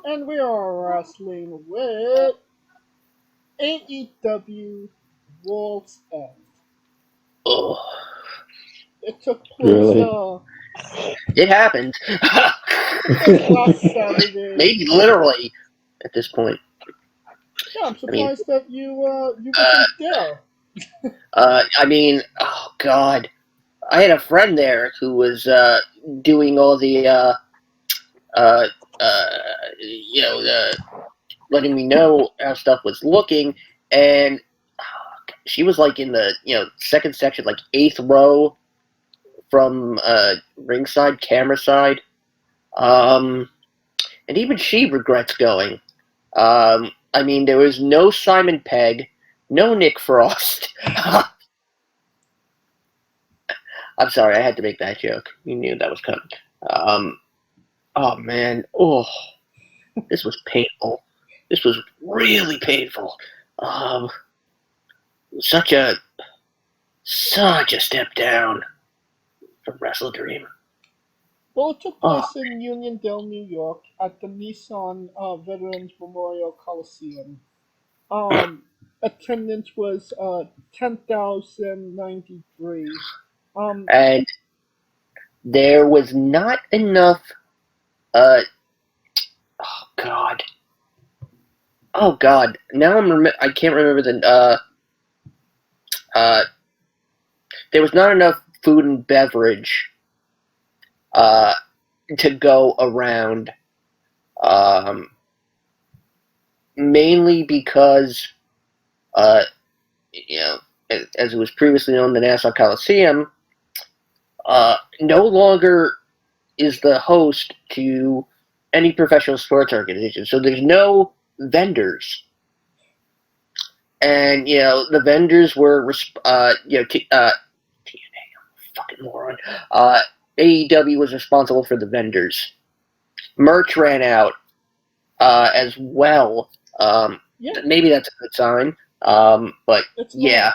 And we are wrestling with AEW World's End. Oh, It took place. Really? it happened. Took place last Saturday. Maybe literally at this point. Yeah, I'm I mean, surprised that you wasn't there. oh God, I had a friend there who was doing all the uh, the letting me know how stuff was looking, and she was like in the second section, like eighth row from ringside, camera side. And even she regrets going. There was no Simon Pegg, no Nick Frost. I'm sorry, I had to make that joke. You knew that was coming. Oh man, this was painful. This was really painful. Such a step down from Wrestle Dream. Well, it took place in Uniondale, New York, at the Nissan Veterans Memorial Coliseum. Attendance was 10,093. And there was not enough. Oh God! Now I can't remember the. There was not enough food and beverage to go around. Mainly because, as it was previously known, the Nassau Coliseum no longer is the host to any professional sports organization. So there's no vendors. And, the vendors were, TNA, fucking moron. AEW was responsible for the vendors. Merch ran out as well. Maybe that's a good sign. But it's yeah.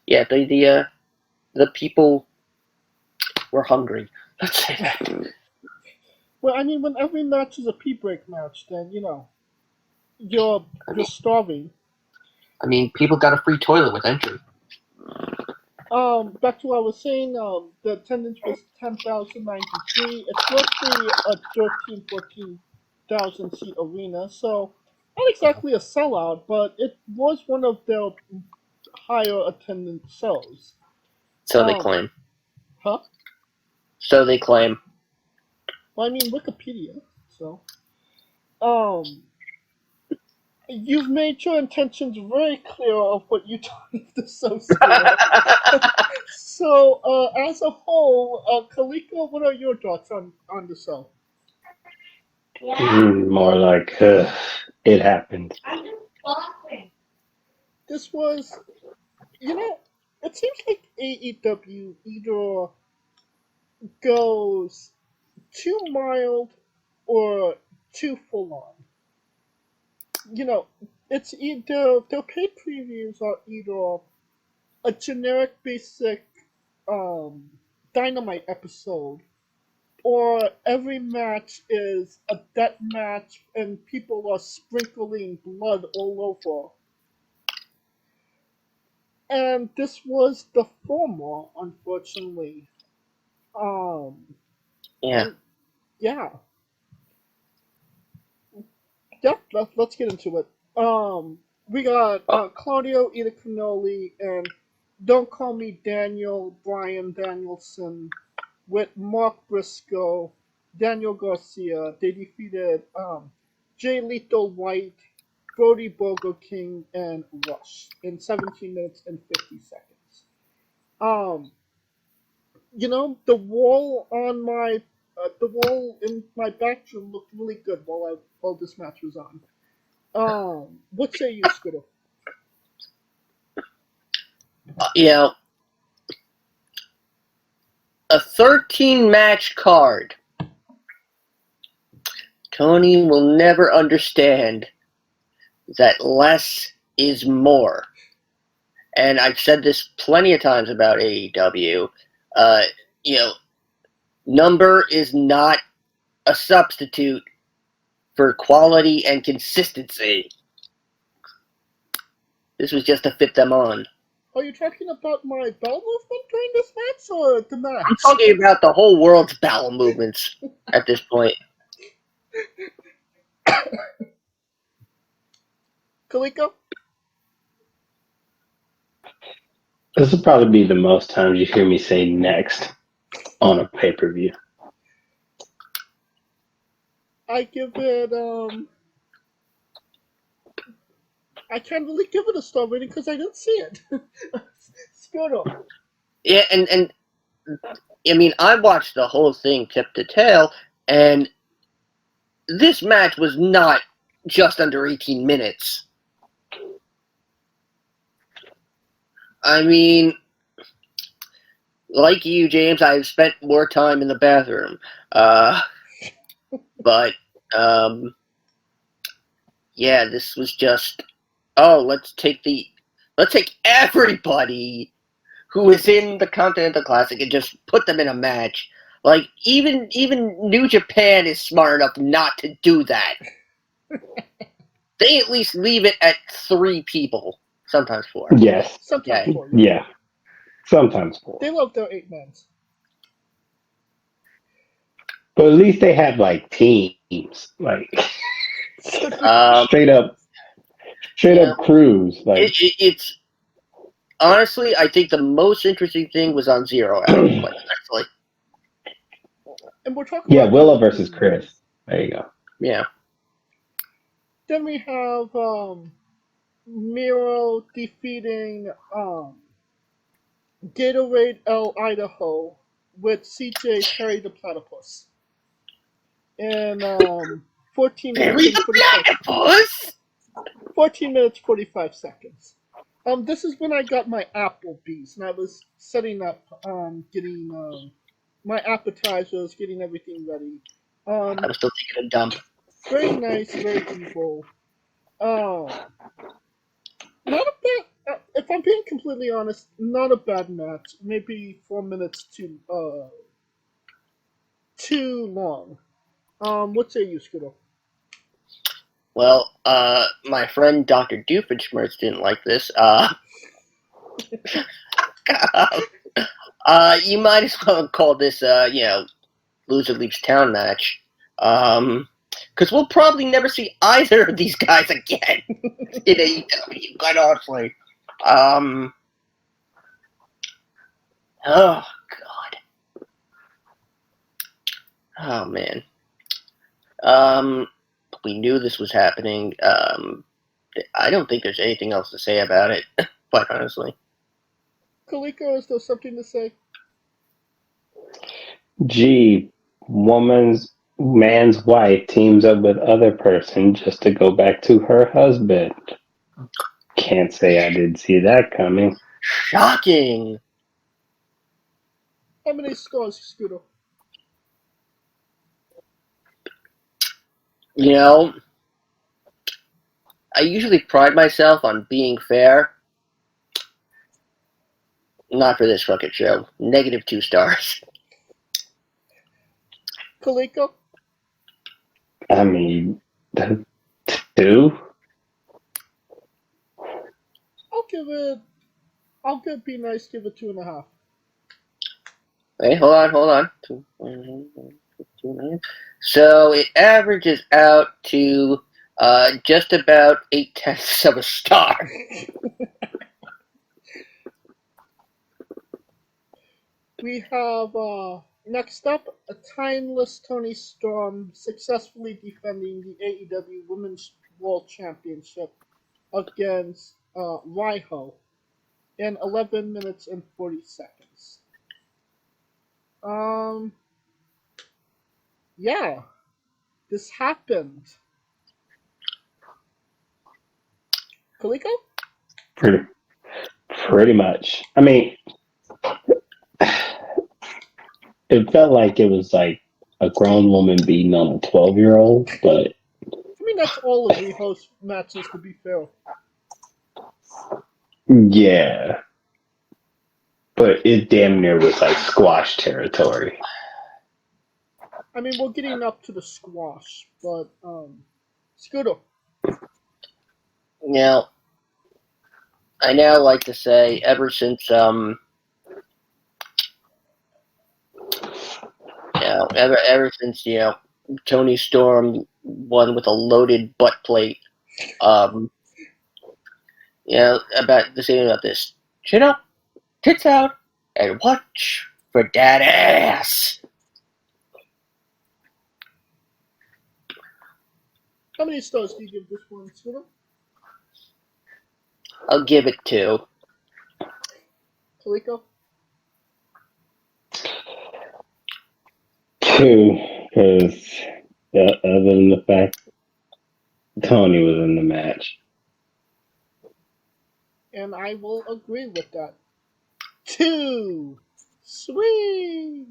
Yeah, the people were hungry. Let's say that. Well, when every match is a pee-break match, then, you're starving. People got a free toilet with entry. Back to what I was saying, the attendance was 10,093. It's roughly a 14,000 seat arena, so not exactly a sellout, but it was one of their higher attendance shows. So they claim. Huh? So they claim. Well, Wikipedia, so. You've made your intentions very clear of what you target the associate. So, as a whole, Kaliko, what are your thoughts on the show? More like it happened. This was, it seems like AEW either goes too mild or too full on. It's either their paid previews are either a generic basic Dynamite episode, or every match is a death match and people are sprinkling blood all over. And this was the former, unfortunately. Yeah. Yeah. Let's get into it. We got Claudio Iaconoli and Don't Call Me Daniel, Brian Danielson, with Mark Briscoe, Daniel Garcia. They defeated Jay Lethal White, Brody Burger King, and Rush in 17 minutes and 50 seconds. The wall on the wall in my bathroom looked really good while this match was on. What say you, Scooter? A 13-match card. Tony will never understand that less is more. And I've said this plenty of times about AEW. Number is not a substitute for quality and consistency. This was just to fit them on. Are you talking about my bowel movement during this match or the match? I'm talking about the whole world's bowel movements at this point. Kaliko? This will probably be the most times you hear me say next on a pay-per-view. I give it, I can't really give it a star rating because I didn't see it. Scroto. Yeah, and I mean, I watched the whole thing tip to tail, and this match was not just under 18 minutes. I mean, like you, James, I've spent more time in the bathroom. But, yeah, this was just, let's take everybody who is in the Continental Classic and just put them in a match. Like, even New Japan is smart enough not to do that. They at least leave it at 3 people, sometimes 4. Yes. Sometimes 4. Yeah. Sometimes 4. They love their 8-mans. But at least they have like teams, like straight up crews. Like it's honestly, I think the most interesting thing was on Zero Hour, actually. And we're talking about Willow versus Chris. There you go. Yeah. Then we have Miro defeating Gatorade L Idaho with CJ Perry the Platypus. And 14 minutes and 45 seconds. 14 minutes 45 seconds. This is when I got my Applebee's, and I was setting up, getting my appetizers, getting everything ready. I was still taking a dump. Very nice, very evil. Not a bad. If I'm being completely honest, not a bad match. Maybe 4 minutes too long. What say you, Scooter? Well, my friend Dr. Doofenshmirtz didn't like this. You might as well call this, loser leaves town match. Because we'll probably never see either of these guys again in AEW, quite honestly. Oh, God. Oh, man. We knew this was happening. I don't think there's anything else to say about it, quite honestly. Kaliko, is there something to say? Gee, man's wife teams up with other person just to go back to her husband. Can't say I didn't see that coming. Shocking! How many stars, Scooter? You know, I usually pride myself on being fair. Not for this fucking show. -2 stars. Kaliko? I mean, 2? I'll be nice, give it 2.5. Wait, hold on. So it averages out to just about 0.8 of a star. We have, next up, a timeless Tony Storm successfully defending the AEW Women's World Championship against Riho in 11 minutes and 40 seconds. Yeah, this happened. Kaliko? Pretty much. I mean, it felt like it was like a grown woman beating on a 12-year-old, but I mean, that's all of Riho's matches, to be fair. yeah. But it damn near was like squash territory. I mean, we're getting up to the squash, but Scooter. Now, I now like to say, ever since ever since Tony Storm won with a loaded butt plate, about the same about this. Chin up, tits out, and watch for that ass. How many stars do you give this one, Scooter? I'll give it 2. Kaliko? 2, because other than the fact Tony was in the match. And I will agree with that. 2! Sweet!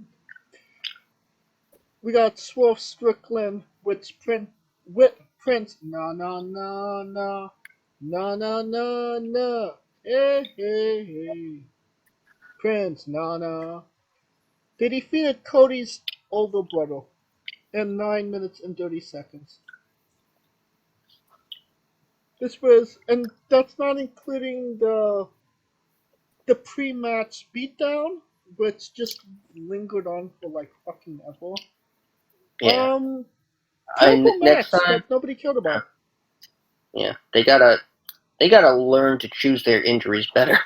We got Swerve Strickland with Prince. Na na na na. Na na na na. Hey hey hey. Prince Nana. They defeated Cody's older brother in 9 minutes and 30 seconds. This was, and that's not including the pre-match beatdown, which just lingered on for like fucking ever. Yeah. Terrible Next match time, that nobody cared about. yeah, they gotta learn to choose their injuries better.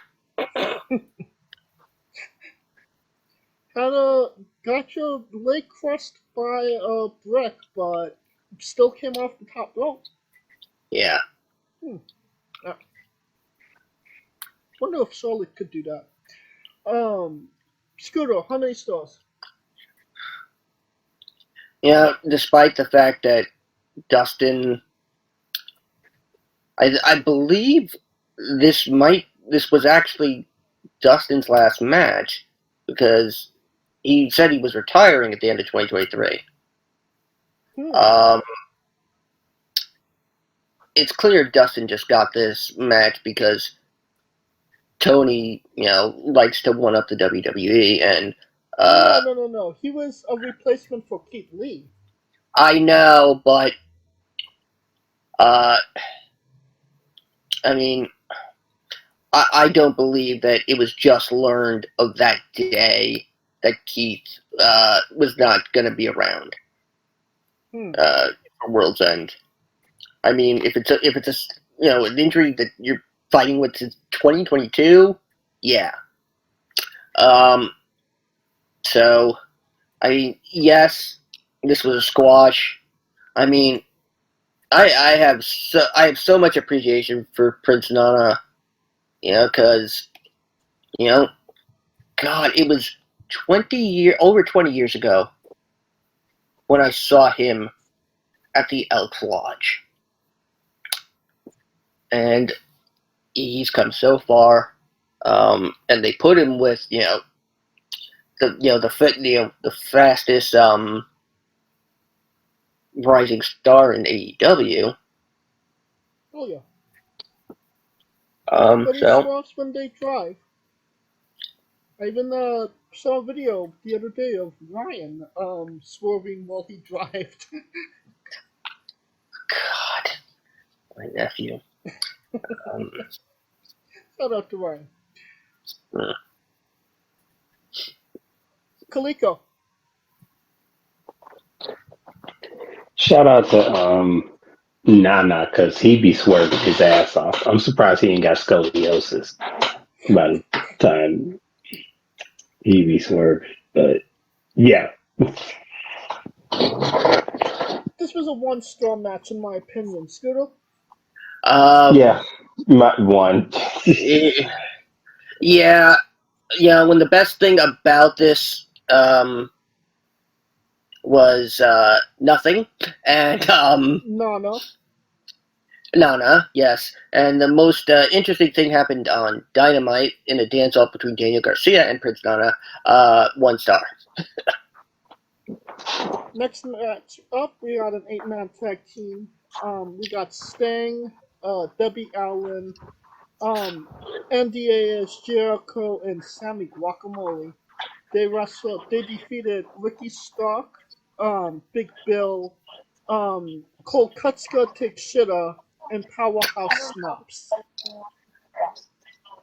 Got your leg crushed by a brick, but still came off the top rope. Yeah. Wonder if Charlotte could do that. Scooter, how many stars? Yeah, despite the fact that Dustin, I believe this was actually Dustin's last match, because he said he was retiring at the end of 2023. It's clear Dustin just got this match because Tony, likes to one up the WWE, and No. He was a replacement for Keith Lee. I know, but I mean, I don't believe that it was just learned of that day that Keith was not going to be around for World's End. I mean, if it's an injury that you're fighting with since 2022, yeah. So, I mean, yes, this was a squash. I mean, I have so much appreciation for Prince Nana, because God, it was over 20 years ago when I saw him at the Elks Lodge, and he's come so far. And they put him with the fastest rising star in AEW. Oh yeah. But he swerves when they drive. I even saw a video the other day of Ryan swerving while he drived. God, my nephew. Shout out to Ryan. Kaliko. Shout out to Nana, because he be swerving his ass off. I'm surprised he ain't got scoliosis by the time he be swerving. But yeah. This was a 1-star match in my opinion. Scooter? Yeah. One. Yeah. When the best thing about this was nothing, and Nana, yes, and the most interesting thing happened on Dynamite in a dance-off between Daniel Garcia and Prince Nana. 1 star. Next match up, we got an 8-man tag team. We got Sting, Debbie Allen, NDAS, Jericho, and Sammy Guacamole. They defeated Ricky Stark, Big Bill, Kolkutska Takeshita, and Powerhouse Snobs.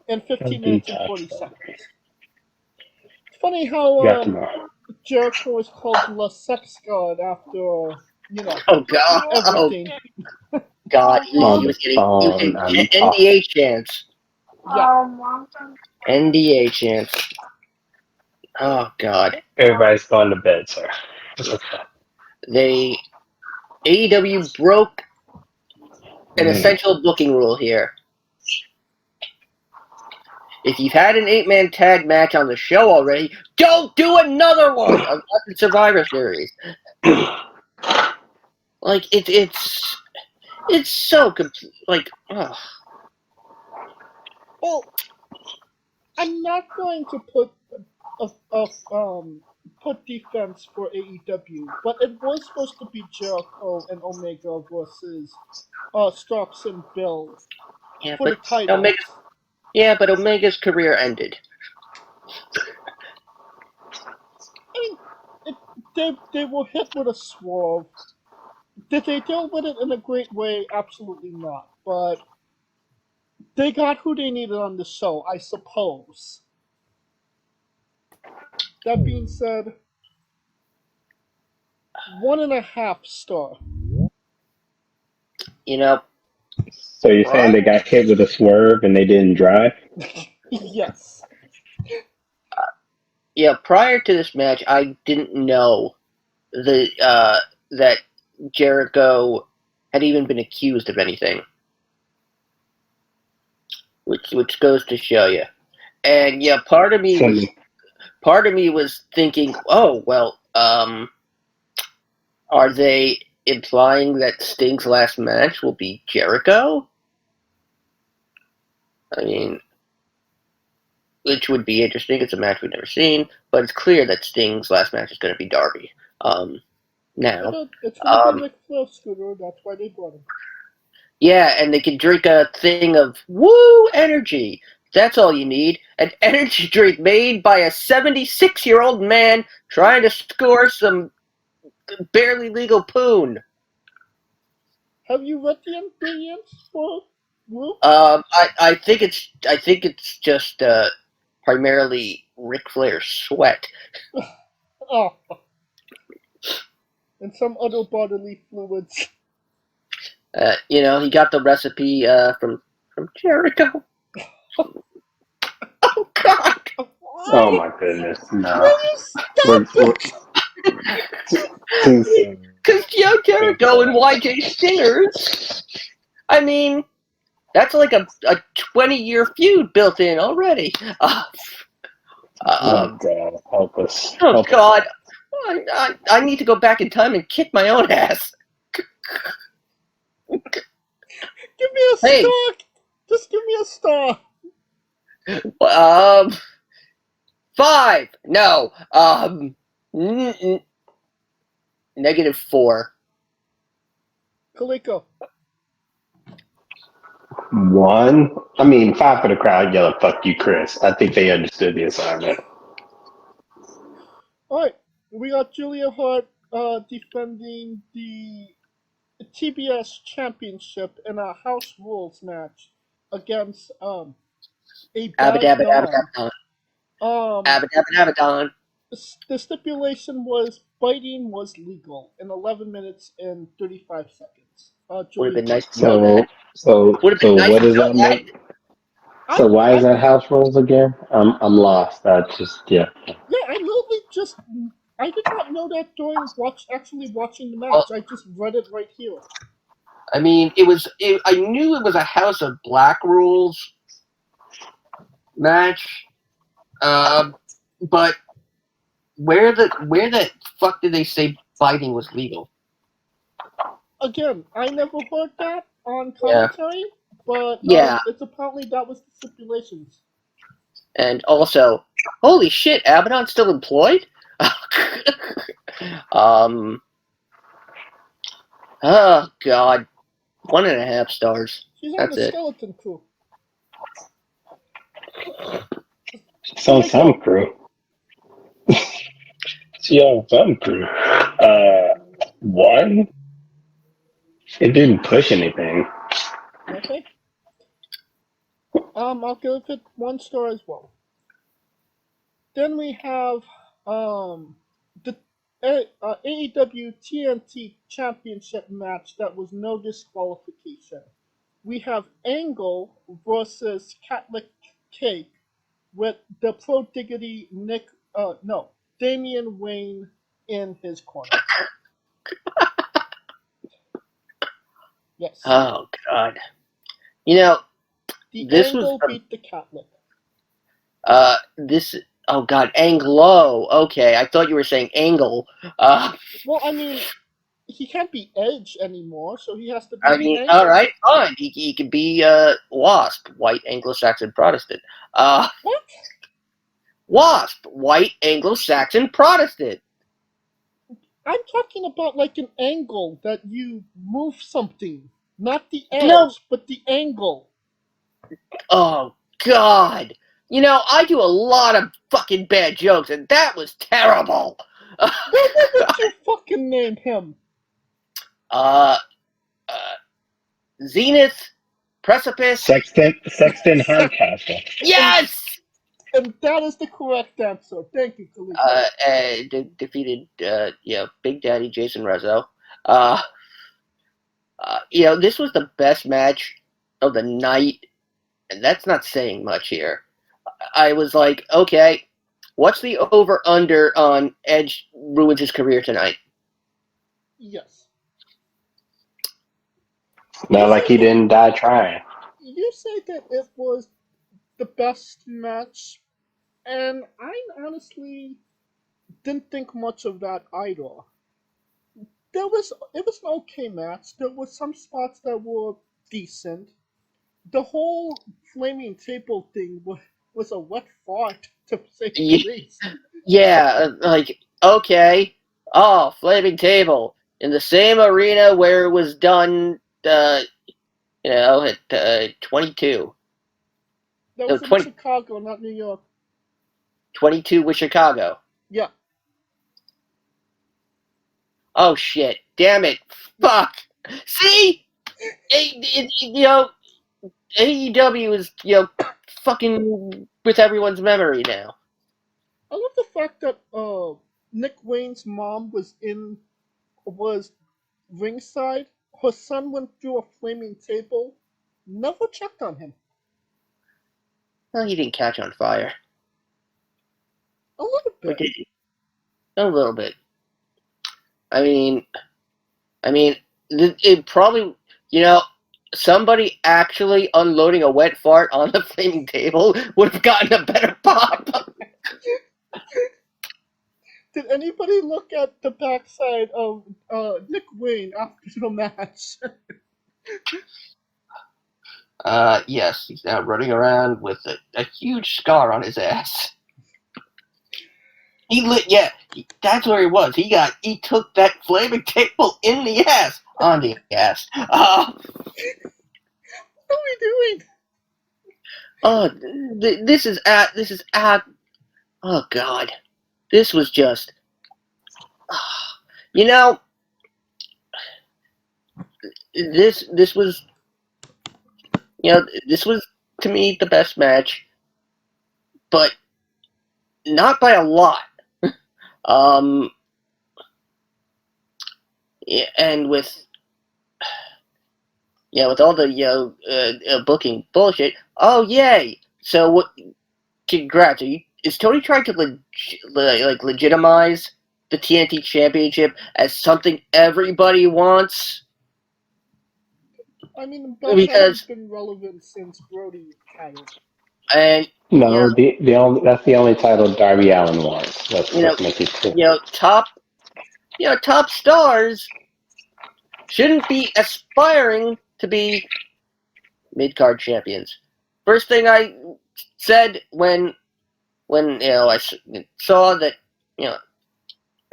In 15 minutes and 40 seconds. It's funny how Jericho is called La Sex God after, Oh God! everything. Oh God! He was getting NDA chance. Yeah. NDA chance. Oh God! Everybody's going to bed, sir. AEW broke an essential booking rule here. If you've had an 8-man tag match on the show already, don't do another one unless it's Survivor Series. Like it's so complete. Like, ugh. Well, I'm not going to put defense for AEW, but it was supposed to be Jericho and Omega versus Starks and Bill for the titles. But Omega's career ended. I mean, they were hit with a swerve. Did they deal with it in a great way? Absolutely not. But they got who they needed on the show, I suppose. That being said, 1.5 star. So you're saying they got hit with a swerve and they didn't drive? Yes. Prior to this match, I didn't know that Jericho had even been accused of anything, which goes to show you. And part of me was thinking, oh well, are they implying that Sting's last match will be Jericho? I mean, which would be interesting. It's a match we've never seen, but it's clear that Sting's last match is going to be Darby. Now, it's going to be Ric Flair, Scooter. That's why they brought him. Yeah, and they can drink a thing of woo energy. That's all you need. An energy drink made by a 76-year-old man trying to score some barely legal poon. Have you read the ingredients for woo? I think it's just primarily Ric Flair's sweat. Oh. And some other bodily fluids. He got the recipe from Jericho. Oh God! Oh my goodness! No. Because Jericho and YJ Stingers. I mean, that's like a 20-year feud built in already. Oh God, help us! Oh God, I need to go back in time and kick my own ass. Give me a star. Just give me a star. 5. No. -4. Kaliko. 1. I mean, 5 for the crowd yelling "Fuck you, Chris." I think they understood the assignment. All right, we got Julia Hart defending the TBS Championship in a house rules match against a Abaddon. The stipulation was biting was legal in 11 minutes and 35 seconds. Would have been nice to So, know that. what does that mean? So why is that house rules again? I'm lost. I Yeah, I did not know that during actually watching the match. I just read it right here. I mean, I knew it was a House of Black rules match, but where the fuck did they say biting was legal? Again, I never heard that on commentary, but it's apparently that was the stipulations. And also, holy shit, Abaddon's still employed? Oh God, 1.5 stars. She's on the skeleton crew. She's on some crew. She on some crew. One. It didn't push anything. Okay. I'll give it 1 star as well. Then we have the AEW TNT Championship match that was no disqualification. We have Angle versus Catholic Cake with the Pro Diggity Damian Wayne in his corner. Yes. Oh God. You know, The this Angle was beat the Catholic. this. Oh God, Anglo. Okay, I thought you were saying Angle. Well, I mean, he can't be Edge anymore, so he has to be I the mean, Angle. all right, fine. He could be Wasp, white Anglo-Saxon Protestant. What? Wasp, white Anglo-Saxon Protestant. I'm talking about like an angle that you move something. Not the No. edge, but the angle. Oh God. I do a lot of fucking bad jokes, and that was terrible. What would you fucking name him? uh, Zenith, Precipice. Sexton Hardcastle. Yes. And that is the correct answer. Thank you, Khalifa. Defeated, Big Daddy Jason Rizzo. This was the best match of the night, and that's not saying much here. I was like, okay, what's the over-under on Edge ruins his career tonight? Yes. Not like he didn't die trying. You say that it was the best match, and I honestly didn't think much of that either. It was an okay match. There were some spots that were decent. The whole flaming table thing was a wet fart, to say the least. Yeah, okay. Oh, flaming table in the same arena where it was done. At 22. That No, was in Chicago, not New York. 22 with Chicago. Yeah. Oh shit! Damn it! Fuck! See, AEW is fucking with everyone's memory now. I love the fact that Nick Wayne's mom was ringside. Her son went through a flaming table. Never checked on him. Well, he didn't catch on fire. A little Or bit. did he? A little bit. I mean, it probably, somebody actually unloading a wet fart on the flaming table would have gotten a better pop. Did anybody look at the backside of Nick Wayne after the match? Yes, he's now running around with a huge scar on his ass. That's where he was. He took that flaming table in the ass, on the ass. What are we doing? This is oh God, this was just, this was, this was to me the best match, but not by a lot. And with all the booking bullshit. Oh yay! So what? Congrats. Is Tony trying to legitimize the TNT Championship as something everybody wants? I mean, the belt Because hasn't been relevant since Brody had it. and No, that's the only title Darby Allin wants. Let's make it clear. top stars shouldn't be aspiring to be mid-card champions. First thing I said when I saw that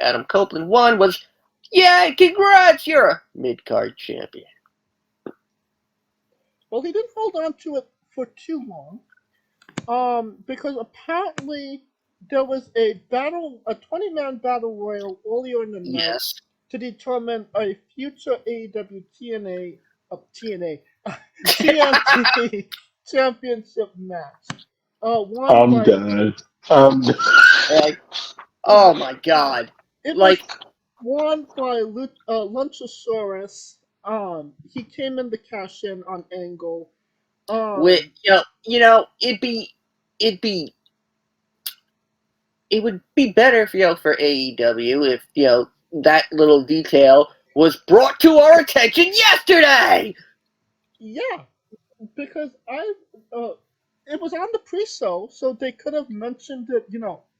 Adam Copeland won was, yeah, congrats, you're a mid-card champion. Well, he didn't hold on to it for too long. Because apparently there was a 20-man battle royal earlier in the night Yes. to determine a future AEW TNT championship match. Won I'm by done. Like, oh my god. it was Like, won by Luchasaurus. He came in to cash in on Angle. with Um, it'd be it would be better for AEW if that little detail was brought to our attention yesterday. yeah, because uh, it was on the pre-show, so they could have mentioned it,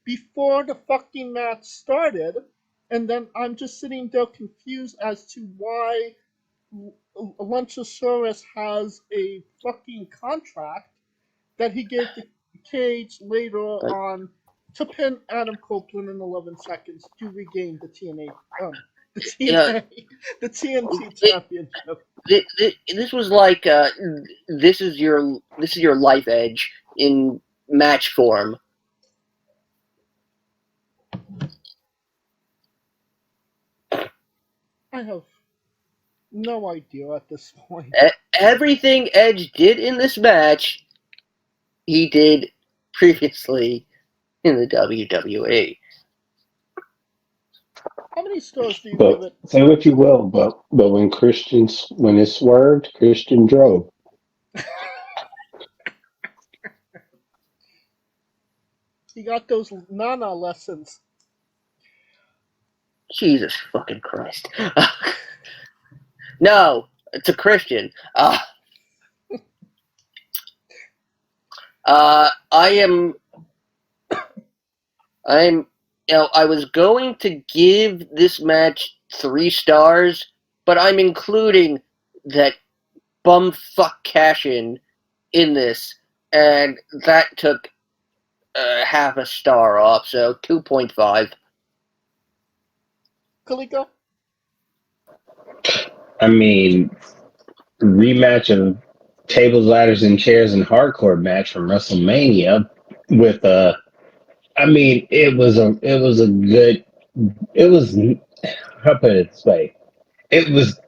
before the fucking match started, and then I'm just sitting there confused as to why Luchasaurus has a fucking contract that he gave to Cage later But on to pin Adam Copeland in 11 seconds to regain the the yeah, TNA, the TNT it, championship. this was like this is your life edge in match form. I have no idea at this point. Everything Edge did in this match, he did previously in the WWE. How many stars do you give But it? say what you will, but when it swerved, Christian drove. He got those Nana lessons. Jesus fucking Christ. No, it's a Christian. I am. I was going to give this match 3 stars, but I'm including that bumfuck cash-in this, and that took half a star off, so 2.5. Kaliko? I mean, rematch of tables, ladders, and chairs and hardcore match from WrestleMania with I mean, it was a good. It was how put it this way. It was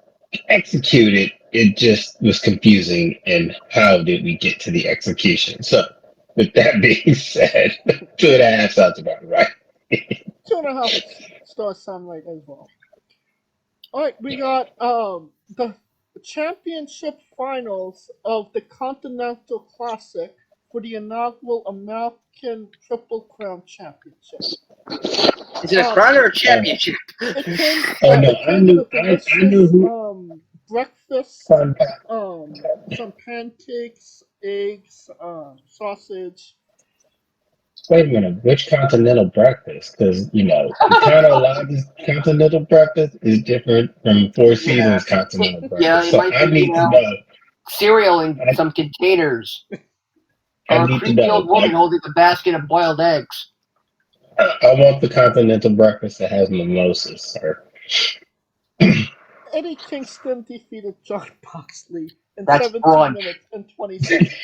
executed. It just was confusing. And how did we get to the execution? So, with that being said, 2.5 sounds about right. 2.5 stars sound right as well. Alright, we got the championship finals of the Continental Classic for the inaugural American Triple Crown Championship. Is it a Um, crown or a championship? it came Oh no, it came with a I knew delicious who. breakfast, Fun fact. some pancakes, eggs, sausage. Wait a minute, which continental breakfast? Because the Carolina's continental breakfast is different from Four Yeah, Seasons continental yeah, breakfast. it So might I be, need to know. cereal in I, some containers, I or a need to creepy know. old woman holding a basket of boiled eggs. I want the continental breakfast that has mimosas, sir. Eddie Kingston defeated John Moxley in That's 17 brunch. minutes and 20 seconds.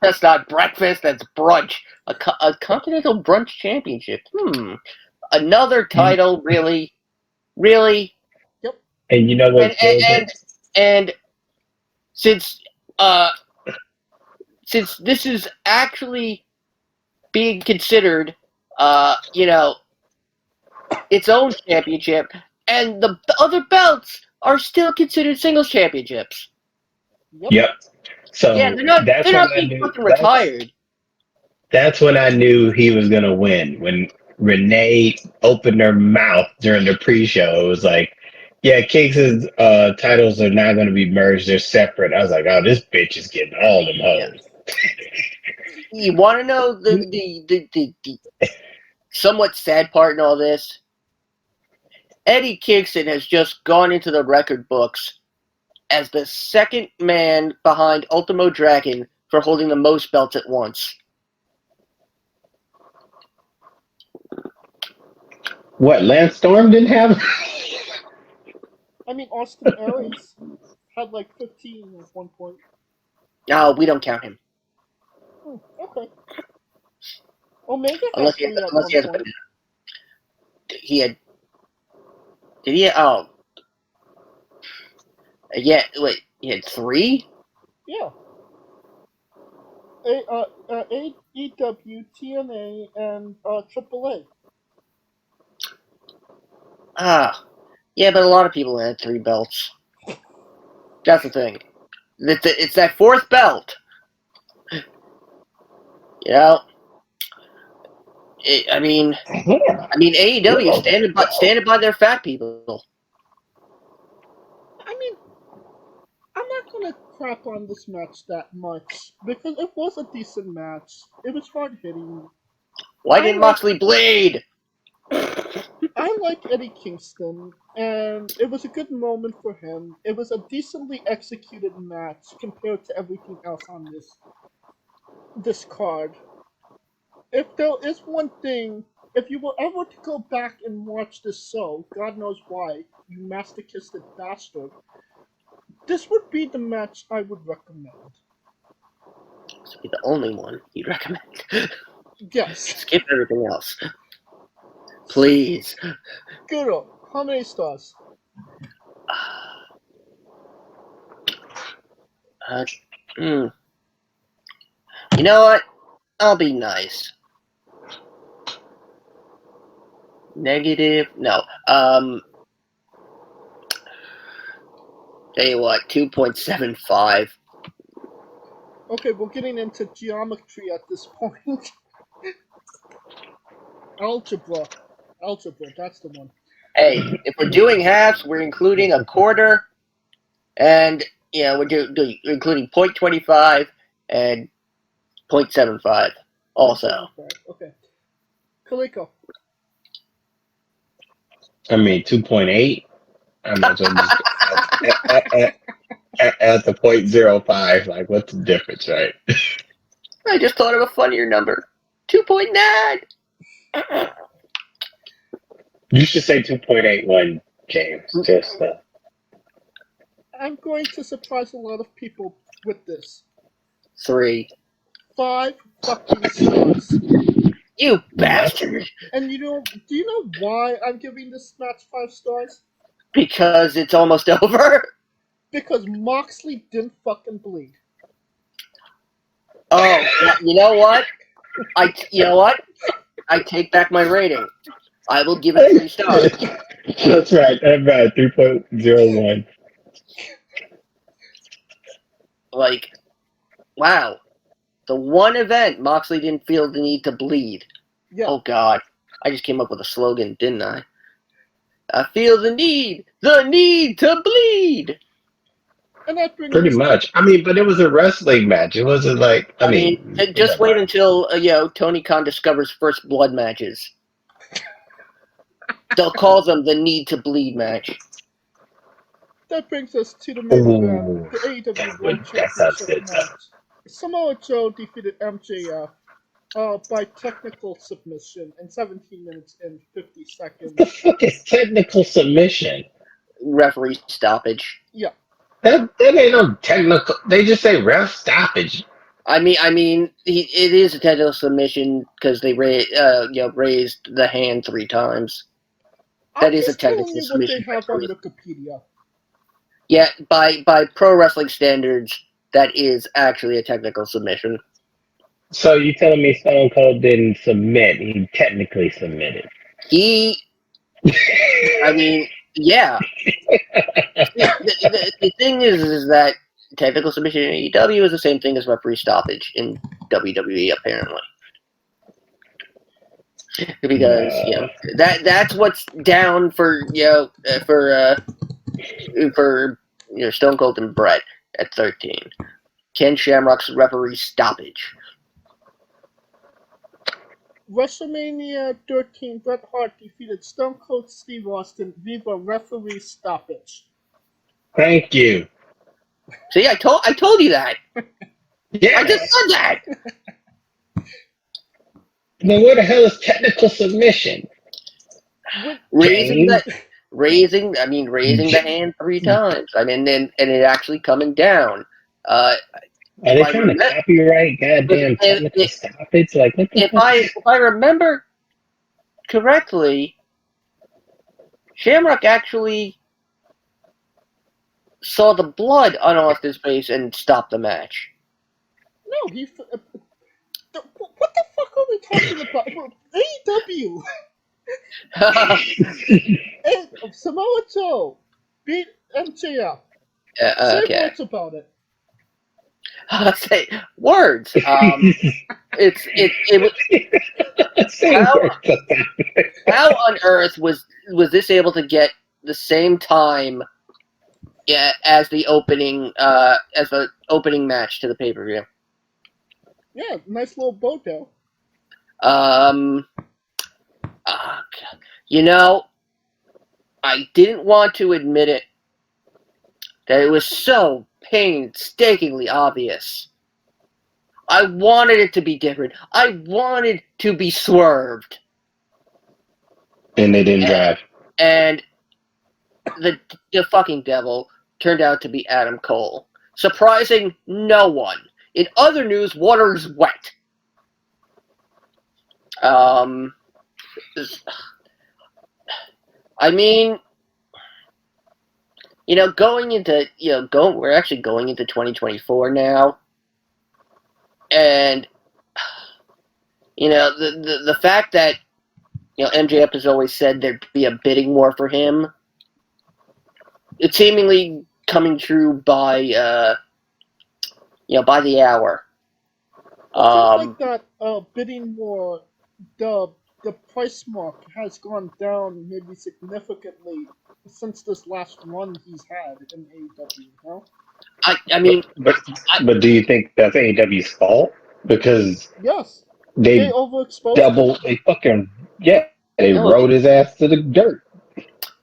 That's not breakfast, that's brunch. A continental brunch championship. Another title, really? Really? Yep. And you know And what and killed and, it? and since uh since this is actually being considered its own championship, and the other belts are still considered singles championships. Yep. Yep. Yeah, So they're not being fucking retired. that's when I knew he was gonna win. When Renee opened her mouth during the pre-show, it was like, "Yeah, Cakes' titles are not gonna be merged; they're separate." I was like, "Oh, this bitch is getting all them Yeah. hoes." You want to know the somewhat sad part in all this? Eddie Kingston has just gone into the record books as the second man behind Ultimo Dragon for holding the most belts at once. What? Lance Storm didn't have? I mean, Austin Aries had like 15 at one point. No, we don't count him. Okay. Omega had Unless he 3 at unless one he has point. he had did he oh yeah wait he had 3? Yeah. AEW, TNA, and AAA. Yeah, but a lot of people had 3 belts. That's the thing. It's that 4th belt. You know, I mean AEW Whoa. standing by their fat people. I mean, I'm not gonna crap on this match that much because it was a decent match. It was hard hitting. Why I didn't like Moxley bleed? I like Eddie Kingston, and it was a good moment for him. It was a decently executed match compared to everything else on this card. If there is one thing, if you were ever to go back and watch this show, God knows why, you masochistic bastard, this would be the match I would recommend. This would be the only one you'd recommend. Yes. Skip everything else, please. Guro, how many stars? You know what? I'll be nice. Negative? No. Tell you what, 2.75. Okay, we're getting into geometry at this point. Algebra. That's the one. Hey, if we're doing halves, we're including a quarter, and we're including 0.25 and 0.75 also. Okay. Kaliko. I mean, 2.8. I might as well just at the 0.05. Like, what's the difference, right? I just thought of a funnier number. 2.9. You should say 2.81, James. Just I'm going to surprise a lot of people with this. 3. 5 fucking stars. You bastard. And do you know why I'm giving this match 5 stars? Because it's almost over? Because Moxley didn't fucking bleed. Oh, you know what? I take back my rating. I will give it 3 stars. That's right. I'm right. 3.01. Like, wow. The one event Moxley didn't feel the need to bleed. Yeah. Oh, God. I just came up with a slogan, didn't I? I feel the need to bleed. And that brings Pretty us much. I mean, but it was a wrestling match. It wasn't like, I mean just wait until, Tony Khan discovers first blood matches. They'll call them the need to bleed match. That brings us to the main event, the AEW That's World good. That sounds Championship good. match. Samoa Joe defeated MJF by technical submission in 17 minutes and 50 seconds. What the fuck is technical submission? Referee stoppage. Yeah. That ain't no technical. They just say ref stoppage. I mean, it is a technical submission because they raised the hand 3 times. That is a technical submission. What they have on Wikipedia. Yeah, by pro wrestling standards, that is actually a technical submission. So you telling me Stone Cold didn't submit? He technically submitted. I mean, yeah. The thing is that technical submission in AEW is the same thing as referee stoppage in WWE, apparently. Because that's what's down for Stone Cold and Brett at 13. Ken Shamrock's referee stoppage. WrestleMania 13, Bret Hart defeated Stone Cold Steve Austin via referee stoppage. Thank you. See, I told you that. Yeah. I just said that. Then where the hell is technical submission? Raising the hand 3 times. I mean, and it actually coming down. Are they trying to copyright goddamn technical stoppage? Like, what the fuck? If I remember correctly, Shamrock actually saw the blood on Austin's face and stopped the match. No, what the fuck are we talking about? AEW! And Samoa Joe beat MJF. Say Okay. words about it. Say words. It was how on earth was this able to get the same time as the opening match to the pay-per-view? Yeah, nice little bodo. You know, I didn't want to admit it that it was so painstakingly obvious. I wanted it to be different. I wanted to be swerved. And they didn't drive. And the fucking devil turned out to be Adam Cole, surprising no one. In other news, water is wet. I mean, we're actually going into 2024 now, and the fact that MJF has always said there'd be a bidding war for him, it's seemingly coming true by the hour. It seems like that bidding war, the price mark has gone down maybe significantly since this last run he's had in AEW, no? I mean, but do you think that's AEW's fault? Because yes, they overexposed double, they fucking they rode his ass to the dirt.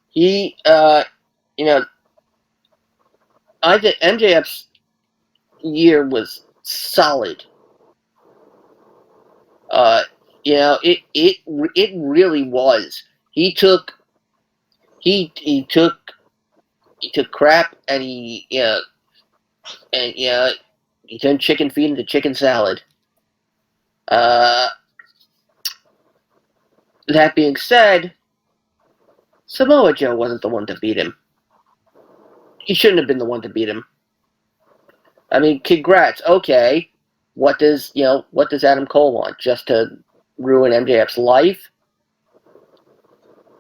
He, I think MJF's year was solid. It really was. He took crap and he turned chicken feed into chicken salad. That being said, Samoa Joe wasn't the one to beat him. He shouldn't have been the one to beat him. I mean, congrats. Okay, what does Adam Cole want? Just to ruin MJF's life?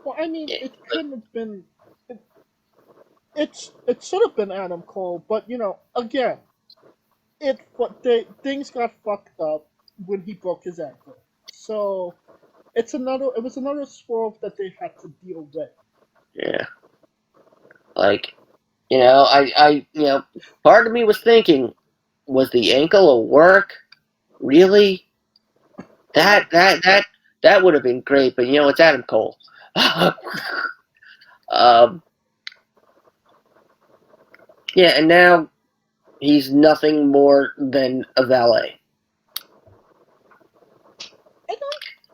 Well, I mean, it couldn't have been. It should have been Adam Cole, but again, things got fucked up when he broke his ankle. So it was another swerve that they had to deal with. Yeah. Like, part of me was thinking, was the ankle a work? Really? That would have been great, but it's Adam Cole. Yeah, and now he's nothing more than a valet.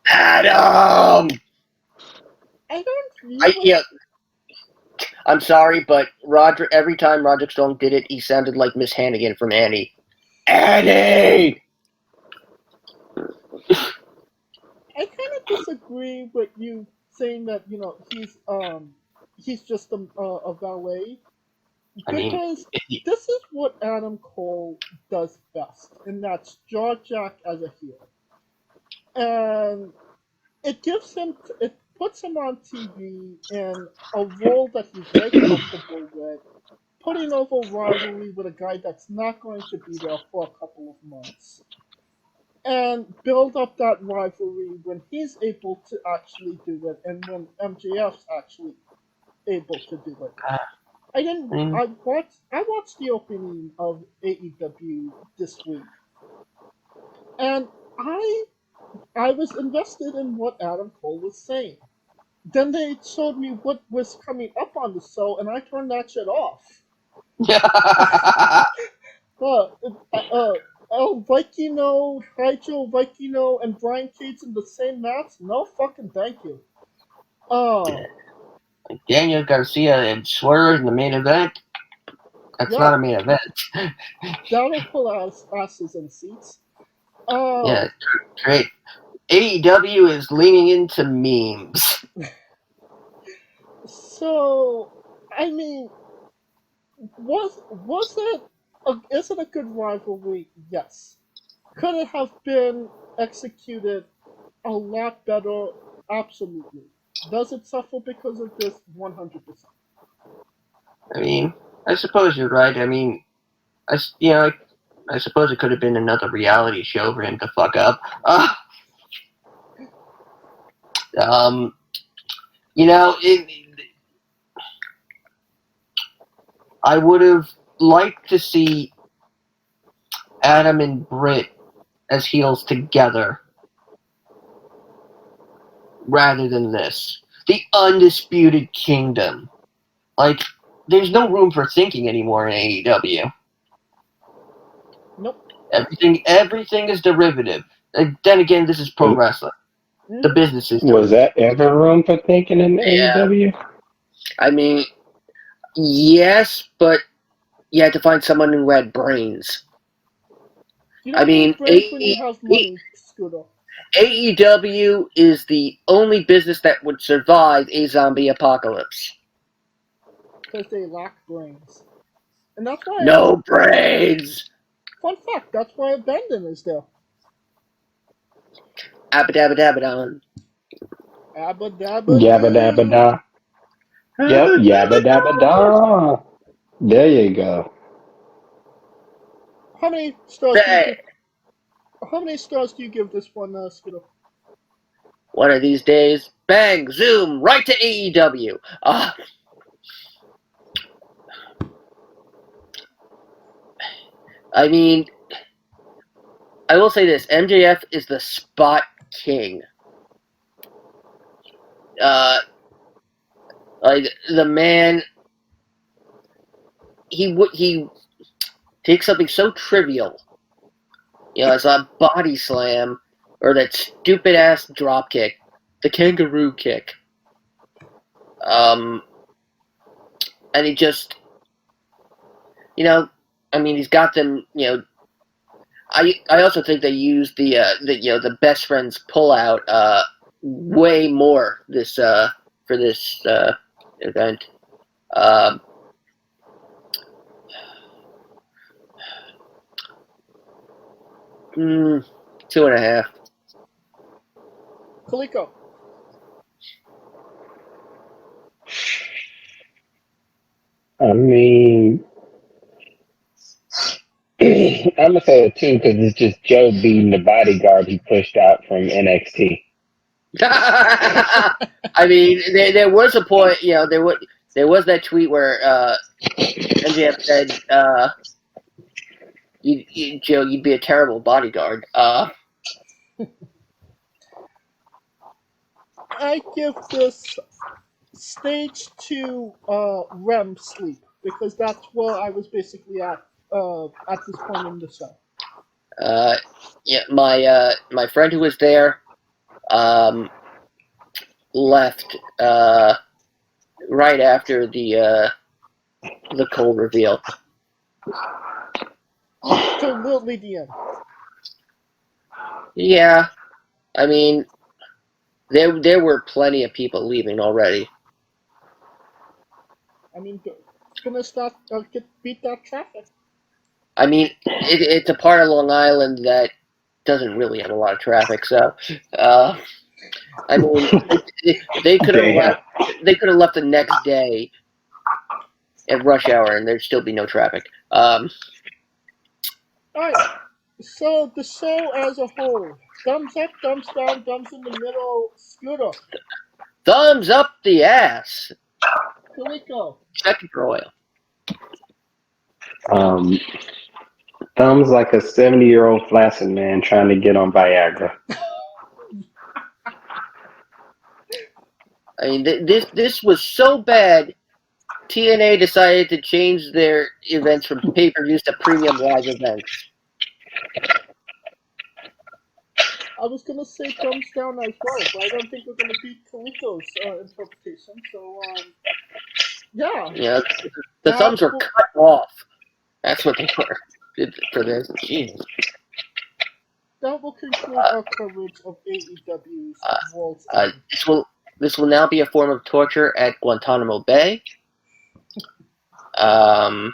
Adam! I don't really... I'm sorry, but every time Roderick Strong did it, he sounded like Miss Hannigan from Annie. Annie! I kind of disagree with you saying that he's just a valet, because this is what Adam Cole does best, and that's jaw jack as a heel, and it puts him on TV in a role that he's very comfortable with, putting over rivalry with a guy that's not going to be there for a couple of months. And build up that rivalry when he's able to actually do it, and when MJF's actually able to do it. I watched the opening of AEW this week, and I was invested in what Adam Cole was saying. Then they showed me what was coming up on the show, and I turned that shit off. El Vikino, Hydro Vikino, and Brian Cage in the same match? No fucking thank you. Daniel Garcia and Swerve in the main event? That's Yeah. not a main event. That'll pull asses in seats. Yeah, great. AEW is leaning into memes. So, I mean, was it? Is it a good rivalry? Yes. Could it have been executed a lot better? Absolutely. Does it suffer because of this? 100%. I mean, I suppose you're right. I mean, I suppose it could have been another reality show for him to fuck up. You know, I would have liked to see Adam and Britt as heels together rather than this. The Undisputed Kingdom. Like, there's no room for thinking anymore in AEW. Nope. Everything is derivative. And then again, this is pro wrestling. The business is Was that ever room for thinking in AEW? I mean, yes, but you had to find someone who had brains. You don't need brains when you have money, Scooter. AEW is the only business that would survive a zombie apocalypse. Because they lack brains. And that's why... No brains! Fun fact, that's why Abandon is there. Abba-dabba-dabba-don. Abba-dabba-doo. Yabba-dabba-da. Yep, yabba-dabba-da. There you go. How many stars do you give this one, Scooter? One of these days, bang, zoom, right to AEW. I mean, I will say this: MJF is the spot king. Like the man, he takes something so trivial, as a body slam or that stupid ass drop kick, the kangaroo kick, and he just, I mean, he's got them, I also think they used the best friends pullout way more for this event. 2.5. Kaliko. I mean, I'm gonna say it too because it's just Joe beating the bodyguard he pushed out from NXT. I mean, there was a point, there was that tweet where MJF said, Joe, you'd be a terrible bodyguard. I give this stage 2 REM sleep because that's where I was basically at this point in the show. My friend who was there left right after the cold reveal. So literally the end. Yeah, I mean, there were plenty of people leaving already. I mean, it's gonna start beat that traffic. I mean, it's a part of Long Island that doesn't really have a lot of traffic, so I mean, they could have left. They could have left the next day at rush hour, and there'd still be no traffic. All right. So the show as a whole: thumbs up, thumbs down, thumbs in the middle. Scooter. Thumbs up the ass. Kaliko. Second Royal. Thumbs like a 70-year-old flaccid man trying to get on Viagra. I mean, this was so bad. TNA decided to change their events from pay-per-views to premium live events. I was gonna say thumbs down as well, but I don't think we're gonna beat Kaliko's interpretation. So yeah. The thumbs were cut off. That's what they were for this. Jesus. That will conclude our coverage of AEW's World's End. This will now be a form of torture at Guantanamo Bay. And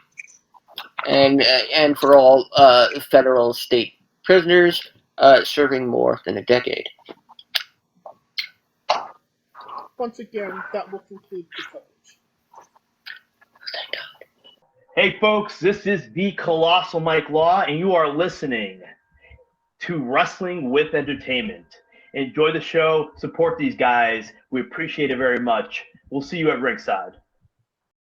for all federal state prisoners serving more than a decade. Once again, that will conclude the coverage. Thank God. Hey folks, this is the Colossal Mike Law, and you are listening to Wrestling with Entertainment. Enjoy the show, support these guys. We appreciate it very much. We'll see you at ringside.